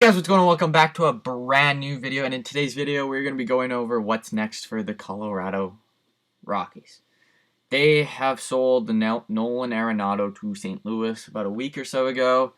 Guys, what's going on? Welcome back to a brand new video, and in today's video we're going to be going over what's next for the Colorado Rockies. They have sold the Nolan Arenado to St. Louis about a week or so ago.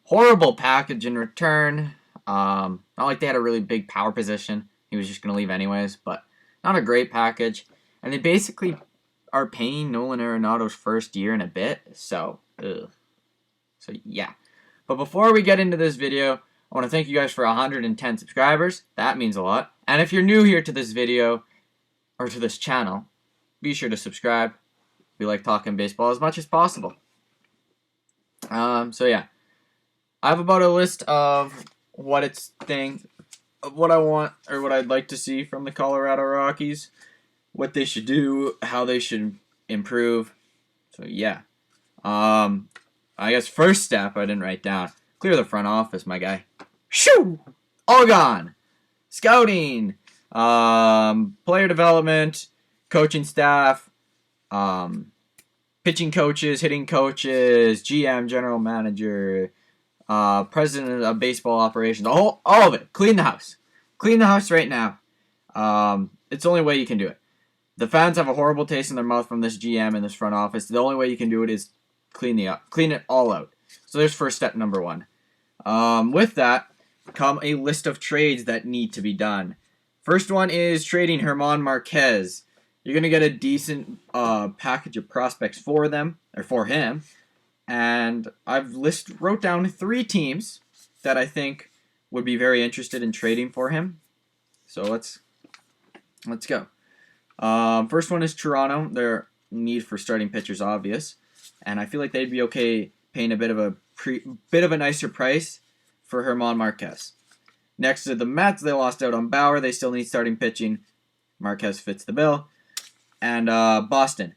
Horrible package in return. Not like they had a really big power position. He was just going to leave anyways, but not a great package. And they basically are paying Nolan Arenado's first year and a bit, so yeah. But before we get into this video, I want to thank you guys for 110 subscribers. That means a lot. And if you're new here to this video, or to this channel, be sure to subscribe. We like talking baseball as much as possible. So yeah. I have about a list of what I want, or what I'd like to see from the Colorado Rockies. What they should do, how they should improve. So yeah. I guess first step I didn't write down. Clear the front office, my guy. Shoo! All gone. Scouting, player development, coaching staff, pitching coaches, hitting coaches, GM, general manager, president of baseball operations, all of it. Clean the house. Clean the house right now. It's the only way you can do it. The fans have a horrible taste in their mouth from this GM and this front office. The only way you can do it is clean it all out. So there's first step number one. With that come a list of trades that need to be done. First one is trading German Marquez. You're gonna get a decent package of prospects for them, or for him, and I've wrote down 3 teams that I think would be very interested in trading for him. So let's go. First one is Toronto. Their need for starting pitchers obvious, and I feel like they'd be okay paying a bit of a nicer price for German Marquez. Next to the Mets, they lost out on Bauer. They still need starting pitching. Marquez fits the bill. And Boston,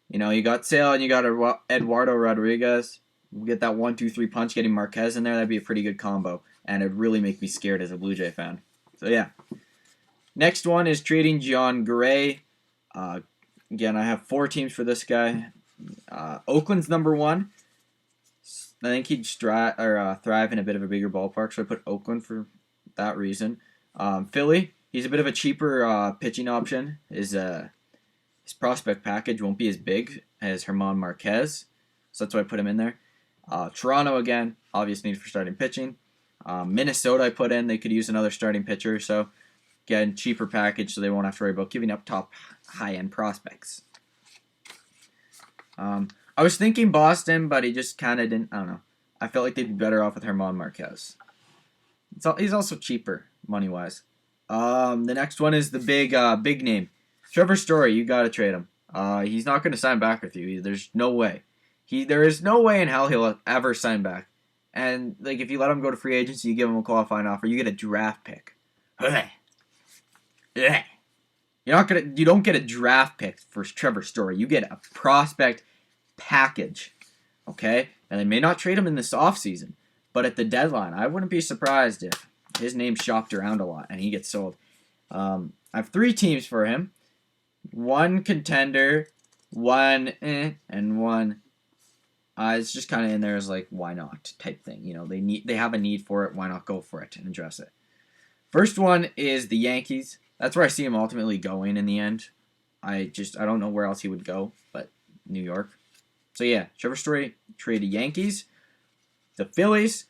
you got Sale and you got Eduardo Rodriguez. We get that 1-2-3 punch, getting Marquez in there. That'd be a pretty good combo, and it'd really make me scared as a Blue Jay fan. So yeah. Next one is trading John Gray. Again, I have 4 teams for this guy. Oakland's number 1. I think he'd thrive in a bit of a bigger ballpark, so I put Oakland for that reason. Philly, he's a bit of a cheaper pitching option. His prospect package won't be as big as German Marquez, so that's why I put him in there. Toronto, again, obvious need for starting pitching. Minnesota, I put in. They could use another starting pitcher, so again, cheaper package, so they won't have to worry about giving up top high-end prospects. I was thinking Boston, but he just kind of didn't. I don't know. I felt like they'd be better off with German Marquez. He's also cheaper money-wise. The next one is the big name, Trevor Story. You got to trade him. He's not going to sign back with you. There's no way. There is no way in hell he'll ever sign back. And like if you let him go to free agency, you give him a qualifying offer, you get a draft pick. You don't get a draft pick for Trevor Story. You get a prospect package, okay? And they may not trade him in this offseason, but at the deadline, I wouldn't be surprised if his name's shopped around a lot and he gets sold. I have 3 teams for him. 1 contender, 1 and 1 it's just kind of in there as like why not type thing. They have a need for it. Why not go for it and address it? First one is the Yankees. That's where I see him ultimately going in the end. I don't know where else he would go, but New York. So yeah, Trevor Story traded Yankees. The Phillies,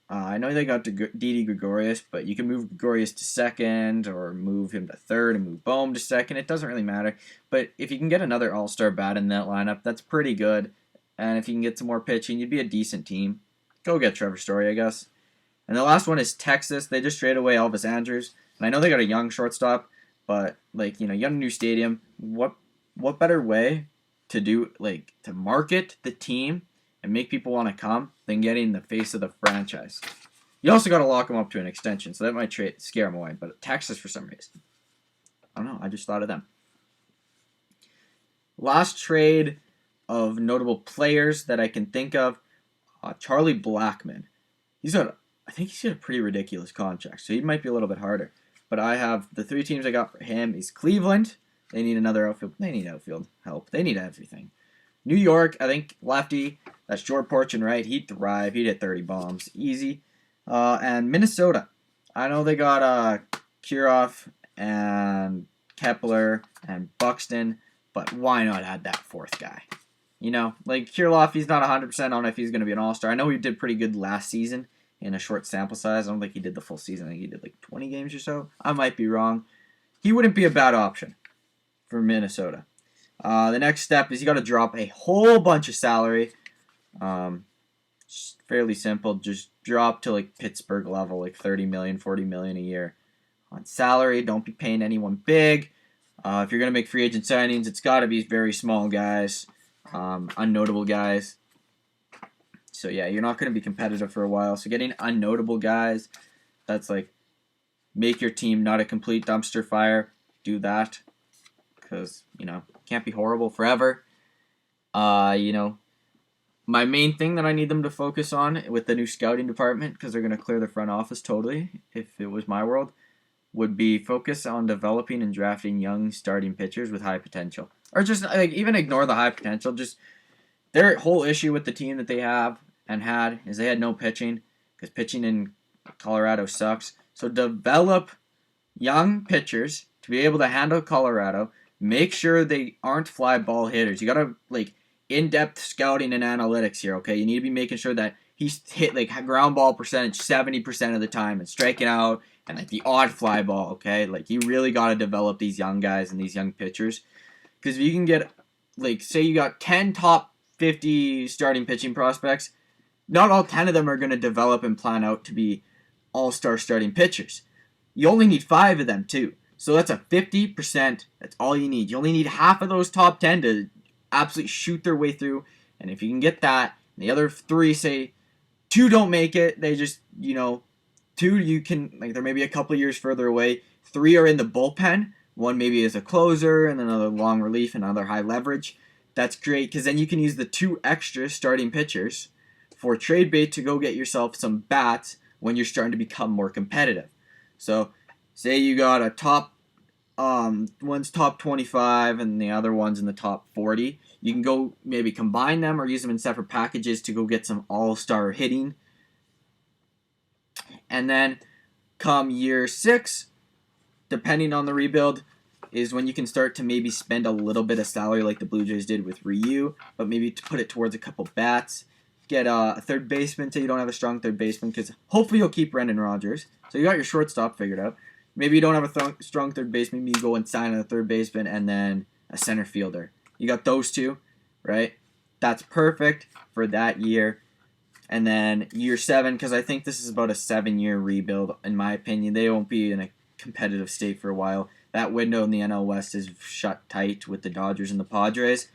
I know they got Didi Gregorius, but you can move Gregorius to second or move him to third and move Bohm to second. It doesn't really matter. But if you can get another all-star bat in that lineup, that's pretty good. And if you can get some more pitching, you'd be a decent team. Go get Trevor Story, I guess. And the last one is Texas. They just traded away Elvis Andrus. And I know they got a young shortstop, but young new stadium. What better way to do to market the team and make people want to come than getting the face of the franchise? You also got to lock him up to an extension, so that might scare him away. But Texas, for some reason, I don't know. I just thought of them. Last trade of notable players that I can think of: Charlie Blackmon. I think he's got a pretty ridiculous contract, so he might be a little bit harder. But I have the 3 teams I got for him is Cleveland. They need another outfield. They need outfield help. They need everything. New York, I think lefty, that's short porch and right. He'd thrive. He'd hit 30 bombs. Easy. And Minnesota. I know they got Kirov and Kepler and Buxton, but why not add that fourth guy? You know, like Kirilov, he's not 100% on if he's going to be an all-star. I know he did pretty good last season in a short sample size. I don't think he did the full season. I think he did like 20 games or so. I might be wrong. He wouldn't be a bad option for Minnesota. The next step is you got to drop a whole bunch of salary. Fairly simple. Just drop to like Pittsburgh level, like 30 million, 40 million a year on salary. Don't be paying anyone big. If you're going to make free agent signings, it's got to be very small guys. Unnotable guys. So yeah, you're not going to be competitive for a while. So getting unnotable guys, that's like make your team not a complete dumpster fire. Do that because can't be horrible forever. My main thing that I need them to focus on with the new scouting department, because they're going to clear the front office totally. If it was my world, would be focus on developing and drafting young starting pitchers with high potential. Or just like even ignore the high potential. Just their whole issue with the team that they have and had is they had no pitching because pitching in Colorado sucks. So develop young pitchers to be able to handle Colorado. Make sure they aren't fly ball hitters. You gotta in-depth scouting and analytics here. Okay, you need to be making sure that he's hit ground ball percentage 70% of the time and striking out and the odd fly ball. Okay, you really gotta develop these young guys and these young pitchers. Because if you can get, say you got 10 top 50 starting pitching prospects, not all 10 of them are going to develop and plan out to be all-star starting pitchers. You only need 5 of them, too. So that's a 50%. That's all you need. You only need half of those top 10 to absolutely shoot their way through. And if you can get that, and the other 3, say, 2 don't make it, they just, 2 you can, they're maybe a couple years further away. 3 are in the bullpen. 1 maybe as a closer, and another long relief, and another high leverage. That's great, because then you can use the 2 extra starting pitchers for trade bait to go get yourself some bats when you're starting to become more competitive. So, say you got a one's top 25, and the other one's in the top 40. You can go maybe combine them or use them in separate packages to go get some all-star hitting. And then, come year 6, depending on the rebuild, is when you can start to maybe spend a little bit of salary like the Blue Jays did with Ryu, but maybe to put it towards a couple bats. Get a third baseman so you don't have a strong third baseman, because hopefully you'll keep Brendan Rodgers. So you got your shortstop figured out. Maybe you don't have a strong third baseman, maybe you go and sign a third baseman and then a center fielder. You got those 2, right? That's perfect for that year. And then year 7, because I think this is about a 7-year rebuild, in my opinion. They won't be in a competitive state for a while. That window in the NL West is shut tight with the Dodgers and the Padres.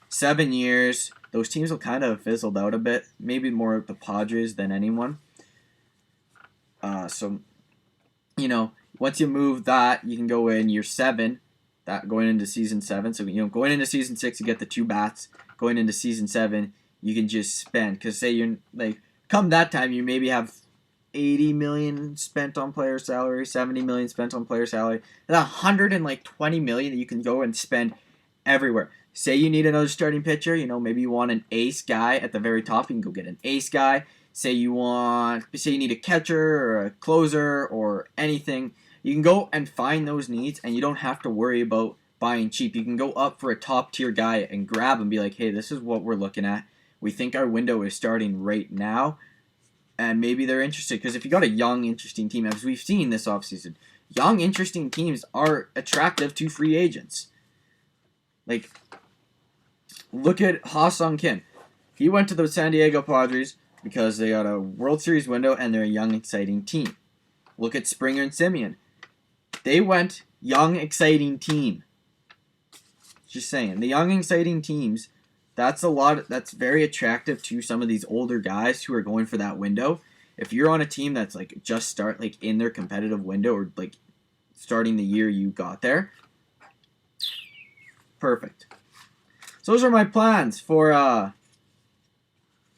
7 years, those teams will kind of fizzled out a bit. Maybe more the Padres than anyone. So, once you move that, you can go in year 7, that going into season 7. So, going into season 6, you get the 2 bats. Going into season 7, you can just spend. Because say you're, come that time, you maybe have 80 million spent on player salary, 70 million spent on player salary. That's 120 million that you can go and spend everywhere. Say you need another starting pitcher, maybe you want an ace guy at the very top, you can go get an ace guy. Say you need a catcher or a closer or anything, you can go and find those needs, and you don't have to worry about buying cheap. You can go up for a top tier guy and grab him and be like, hey, this is what we're looking at. We think our window is starting right now. And maybe they're interested, because if you got a young, interesting team, as we've seen this offseason, young, interesting teams are attractive to free agents. Look at Ha-Sung Kim. He went to the San Diego Padres because they got a World Series window and they're a young, exciting team. Look at Springer and Simeon. They went young, exciting team. Just saying. The young, exciting teams, that's very attractive to some of these older guys who are going for that window. If you're on a team that's just start in their competitive window, or starting the year you got there, perfect. So those are my plans for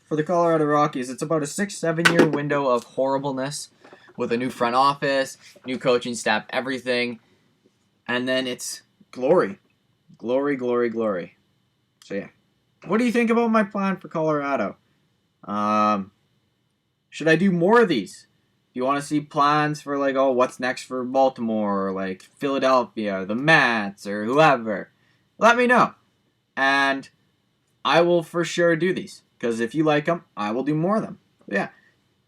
the Colorado Rockies. It's about a 6-7 year window of horribleness with a new front office, new coaching staff, everything, and then it's glory. Glory, glory, glory. So yeah. What do you think about my plan for Colorado? Should I do more of these? If you want to see plans for like, oh, what's next for Baltimore, or like Philadelphia, the Mets, or whoever, let me know. And I will for sure do these. Because if you like them, I will do more of them. Yeah.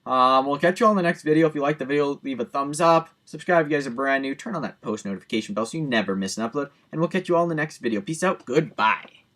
We'll catch you all in the next video. If you like the video, leave a thumbs up. Subscribe if you guys are brand new. Turn on that post notification bell so you never miss an upload. And we'll catch you all in the next video. Peace out. Goodbye.